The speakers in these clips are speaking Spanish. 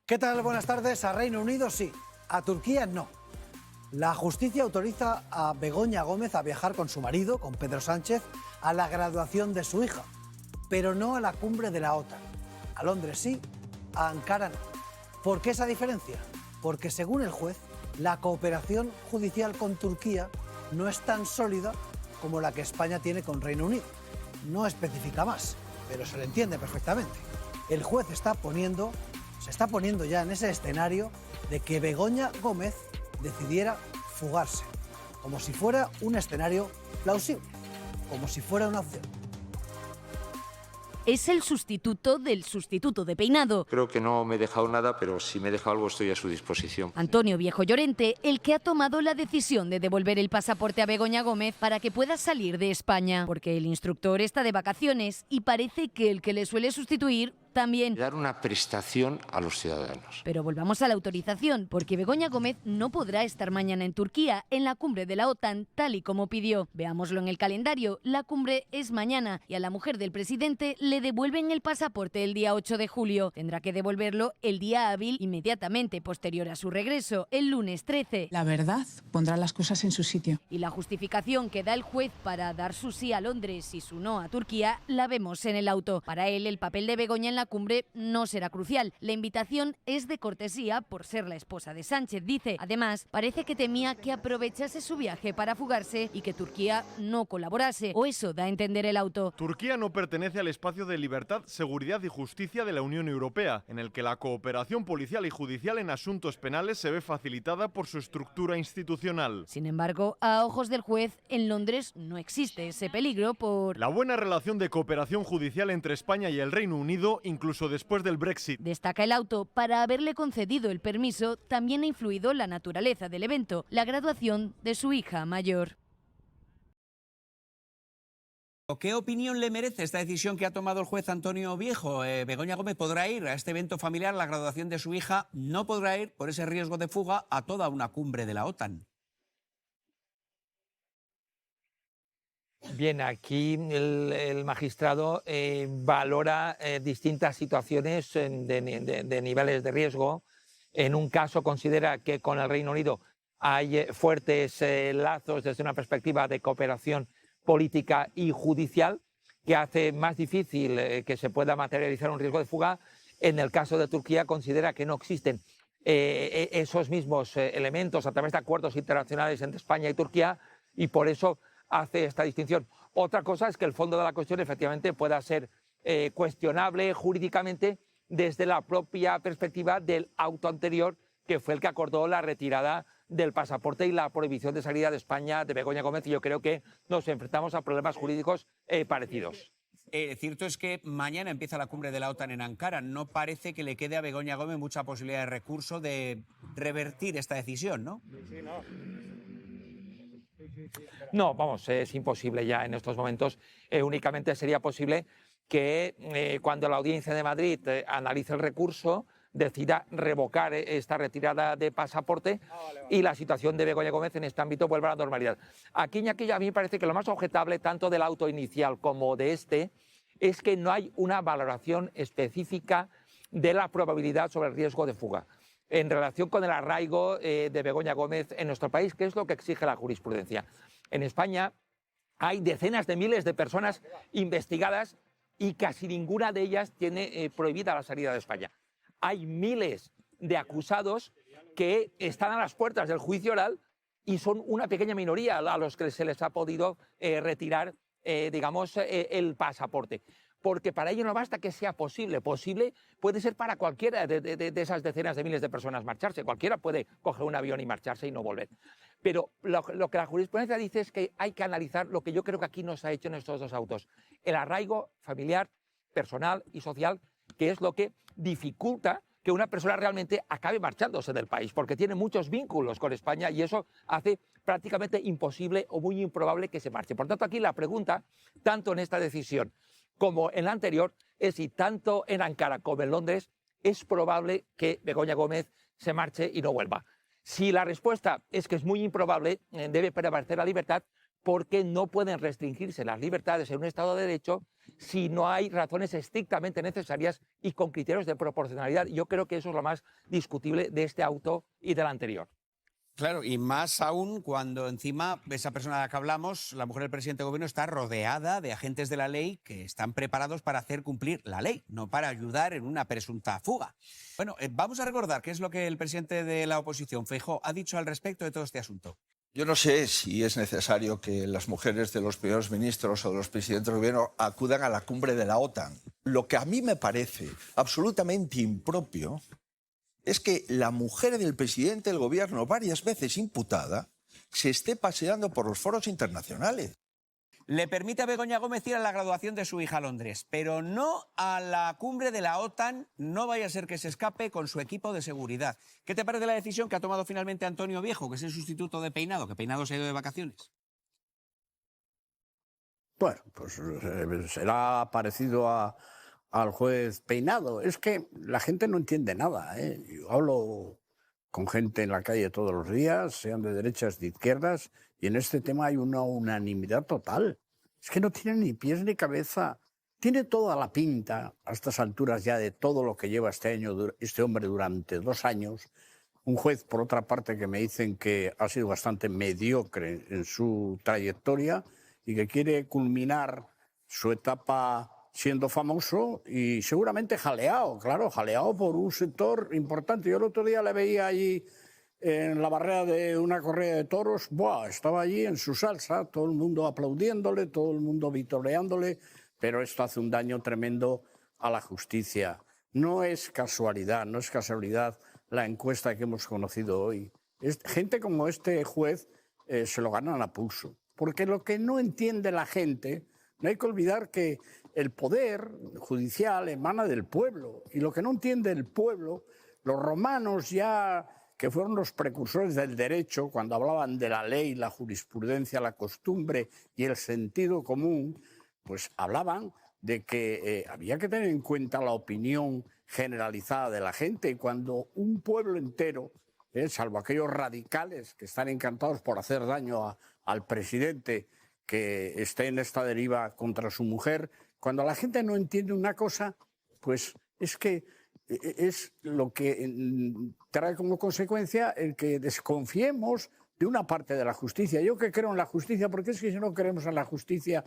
¿Qué tal? Buenas tardes. A Reino Unido sí, a Turquía no. La justicia autoriza a Begoña Gómez a viajar con su marido, con Pedro Sánchez, a la graduación de su hija, pero no a la cumbre de la OTAN. A Londres sí, a Ankara no. ¿Por qué esa diferencia? Porque según el juez, la cooperación judicial con Turquía no es tan sólida como la que España tiene con Reino Unido. No especifica más, pero se le entiende perfectamente. El juez se está poniendo ya en ese escenario de que Begoña Gómez decidiera fugarse, como si fuera un escenario plausible, como si fuera una opción. Es el sustituto del sustituto de peinado. Creo que no me he dejado nada, pero si me he dejado algo estoy a su disposición. Antonio Viejo Llorente, el que ha tomado la decisión de devolver el pasaporte a Begoña Gómez para que pueda salir de España, porque el instructor está de vacaciones y parece que el que le suele sustituir también. Dar una prestación a los ciudadanos. Pero volvamos a la autorización, porque Begoña Gómez no podrá estar mañana en Turquía, en la cumbre de la OTAN, tal y como pidió. Veámoslo en el calendario, la cumbre es mañana y a la mujer del presidente le devuelven el pasaporte el día 8 de julio. Tendrá que devolverlo el día hábil inmediatamente posterior a su regreso, el lunes 13. La verdad pondrá las cosas en su sitio. Y la justificación que da el juez para dar su sí a Londres y su no a Turquía la vemos en el auto. Para él, el papel de Begoña en la cumbre no será crucial. La invitación es de cortesía por ser la esposa de Sánchez, dice. Además, parece que temía que aprovechase su viaje para fugarse y que Turquía no colaborase, o eso da a entender el auto. Turquía no pertenece al espacio de libertad, seguridad y justicia de la Unión Europea, en el que la cooperación policial y judicial en asuntos penales se ve facilitada por su estructura institucional. Sin embargo, a ojos del juez, en Londres no existe ese peligro por la buena relación de cooperación judicial entre España y el Reino Unido, incluso después del Brexit. Destaca el auto, para haberle concedido el permiso, también ha influido la naturaleza del evento, la graduación de su hija mayor. ¿Qué opinión le merece esta decisión que ha tomado el juez Antonio Viejo? Begoña Gómez podrá ir a este evento familiar, la graduación de su hija, no podrá ir por ese riesgo de fuga a toda una cumbre de la OTAN. Bien, aquí el magistrado valora distintas situaciones de niveles de riesgo. En un caso considera que con el Reino Unido hay fuertes lazos desde una perspectiva de cooperación política y judicial que hace más difícil que se pueda materializar un riesgo de fuga. En el caso de Turquía considera que no existen esos mismos elementos a través de acuerdos internacionales entre España y Turquía y por eso hace esta distinción. Otra cosa es que el fondo de la cuestión efectivamente pueda ser cuestionable jurídicamente desde la propia perspectiva del auto anterior, que fue el que acordó la retirada del pasaporte y la prohibición de salida de España de Begoña Gómez, y yo creo que nos enfrentamos a problemas jurídicos parecidos. Cierto es que mañana empieza la cumbre de la OTAN en Ankara. No parece que le quede a Begoña Gómez mucha posibilidad de recurso de revertir esta decisión, ¿no? Sí, no. No, vamos, es imposible ya en estos momentos. Únicamente sería posible que cuando la Audiencia de Madrid analice el recurso decida revocar esta retirada de pasaporte y la situación de Begoña Gómez en este ámbito vuelva a la normalidad. Aquí, Iñaki, a mí me parece que lo más objetable tanto del auto inicial como de este es que no hay una valoración específica de la probabilidad sobre el riesgo de fuga en relación con el arraigo de Begoña Gómez en nuestro país, que es lo que exige la jurisprudencia. En España hay decenas de miles de personas investigadas y casi ninguna de ellas tiene prohibida la salida de España. Hay miles de acusados que están a las puertas del juicio oral y son una pequeña minoría a los que se les ha podido retirar, el pasaporte. Porque para ello no basta que sea posible. Posible puede ser para cualquiera de esas decenas de miles de personas marcharse. Cualquiera puede coger un avión y marcharse y no volver. Pero lo que la jurisprudencia dice es que hay que analizar lo que yo creo que aquí no se ha hecho en estos dos autos. El arraigo familiar, personal y social, que es lo que dificulta que una persona realmente acabe marchándose del país, porque tiene muchos vínculos con España y eso hace prácticamente imposible o muy improbable que se marche. Por tanto, aquí la pregunta, tanto en esta decisión como en la anterior, es si tanto en Ankara como en Londres es probable que Begoña Gómez se marche y no vuelva. Si la respuesta es que es muy improbable, debe prevalecer la libertad, porque no pueden restringirse las libertades en un Estado de Derecho si no hay razones estrictamente necesarias y con criterios de proporcionalidad. Yo creo que eso es lo más discutible de este auto y del anterior. Claro, y más aún cuando encima esa persona de la que hablamos, la mujer del presidente del gobierno, está rodeada de agentes de la ley que están preparados para hacer cumplir la ley, no para ayudar en una presunta fuga. Bueno, vamos a recordar qué es lo que el presidente de la oposición, Feijóo, ha dicho al respecto de todo este asunto. Yo no sé si es necesario que las mujeres de los primeros ministros o de los presidentes del gobierno acudan a la cumbre de la OTAN. Lo que a mí me parece absolutamente impropio es que la mujer del presidente del gobierno, varias veces imputada, se esté paseando por los foros internacionales. Le permite a Begoña Gómez ir a la graduación de su hija a Londres, pero no a la cumbre de la OTAN, no vaya a ser que se escape con su equipo de seguridad. ¿Qué te parece la decisión que ha tomado finalmente Antonio Viejo, que es el sustituto de Peinado, que Peinado se ha ido de vacaciones? Bueno, pues será parecido al juez Peinado. Es que la gente no entiende nada, ¿eh? Yo hablo con gente en la calle todos los días, sean de derechas, de izquierdas, y en este tema hay una unanimidad total. Es que no tiene ni pies ni cabeza. Tiene toda la pinta, a estas alturas ya, de todo lo que lleva este hombre durante 2 años. Un juez, por otra parte, que me dicen que ha sido bastante mediocre en su trayectoria y que quiere culminar su etapa siendo famoso y seguramente jaleado, claro, jaleado por un sector importante. Yo el otro día le veía allí en la barrera de una corrida de toros, ¡buah! Estaba allí en su salsa, todo el mundo aplaudiéndole, todo el mundo vitoreándole, pero esto hace un daño tremendo a la justicia. No es casualidad la encuesta que hemos conocido hoy. Gente como este juez se lo ganan a pulso, porque lo que no entiende la gente, no hay que olvidar que el poder judicial emana del pueblo, y lo que no entiende el pueblo, los romanos ya, que fueron los precursores del derecho, cuando hablaban de la ley, la jurisprudencia, la costumbre y el sentido común, pues hablaban de que había que tener en cuenta la opinión generalizada de la gente, y cuando un pueblo entero, salvo aquellos radicales que están encantados por hacer daño al presidente que esté en esta deriva contra su mujer, cuando la gente no entiende una cosa, pues es que es lo que trae como consecuencia el que desconfiemos de una parte de la justicia. Yo que creo en la justicia, porque es que si no creemos en la justicia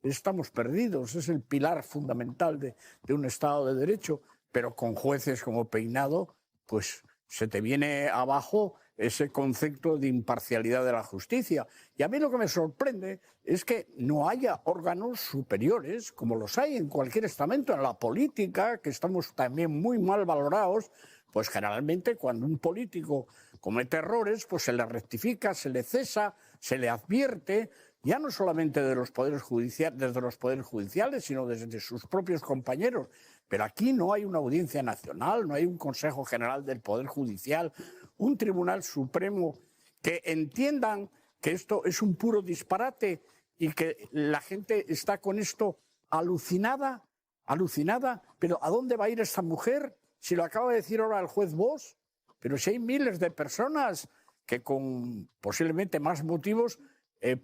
estamos perdidos, es el pilar fundamental de un Estado de Derecho, pero con jueces como Peinado, pues se te viene abajo ese concepto de imparcialidad de la justicia. Y a mí lo que me sorprende es que no haya órganos superiores, como los hay en cualquier estamento, en la política, que estamos también muy mal valorados. Pues generalmente cuando un político comete errores, pues se le rectifica, se le cesa, se le advierte, ya no solamente desde los poderes judiciales, sino desde sus propios compañeros. Pero aquí no hay una audiencia nacional, no hay un Consejo General del Poder Judicial, un Tribunal Supremo que entiendan que esto es un puro disparate y que la gente está con esto alucinada. Pero ¿a dónde va a ir esta mujer? Si lo acaba de decir ahora el juez Bosch, pero si hay miles de personas que con posiblemente más motivos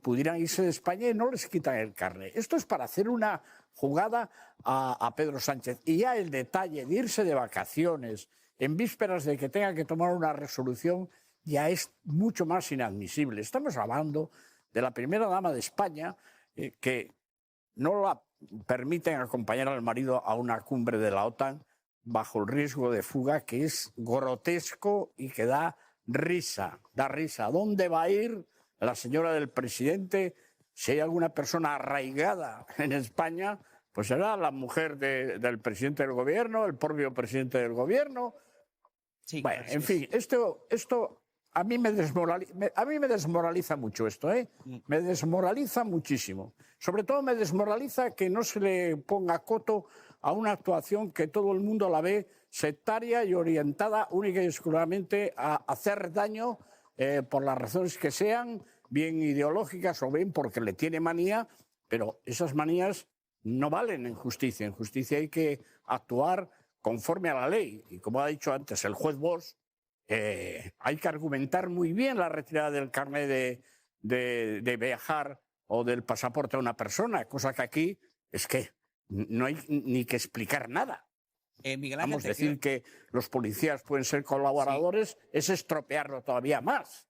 pudieran irse de España y no les quitan el carnet. Esto es para hacer una jugada a Pedro Sánchez. Y ya el detalle de irse de vacaciones en vísperas de que tenga que tomar una resolución ya es mucho más inadmisible. Estamos hablando de la primera dama de España que no la permiten acompañar al marido a una cumbre de la OTAN bajo el riesgo de fuga, que es grotesco y que da risa. ¿A dónde va a ir la señora del presidente? Si hay alguna persona arraigada en España, pues será la mujer del presidente del gobierno, el propio presidente del gobierno. Sí, bueno, en fin, esto a mí me desmoraliza mucho esto, ¿eh? Me desmoraliza muchísimo. Sobre todo me desmoraliza que no se le ponga coto a una actuación que todo el mundo la ve sectaria y orientada única y exclusivamente a hacer daño por las razones que sean, bien ideológicas o bien porque le tiene manía, pero esas manías no valen en justicia. En justicia hay que actuar conforme a la ley. Y como ha dicho antes el juez Bosch, hay que argumentar muy bien la retirada del carnet de viajar o del pasaporte a una persona, cosa que aquí es que no hay ni que explicar nada. Miguel Ángel, Vamos, decir que los policías pueden ser colaboradores es estropearlo todavía más.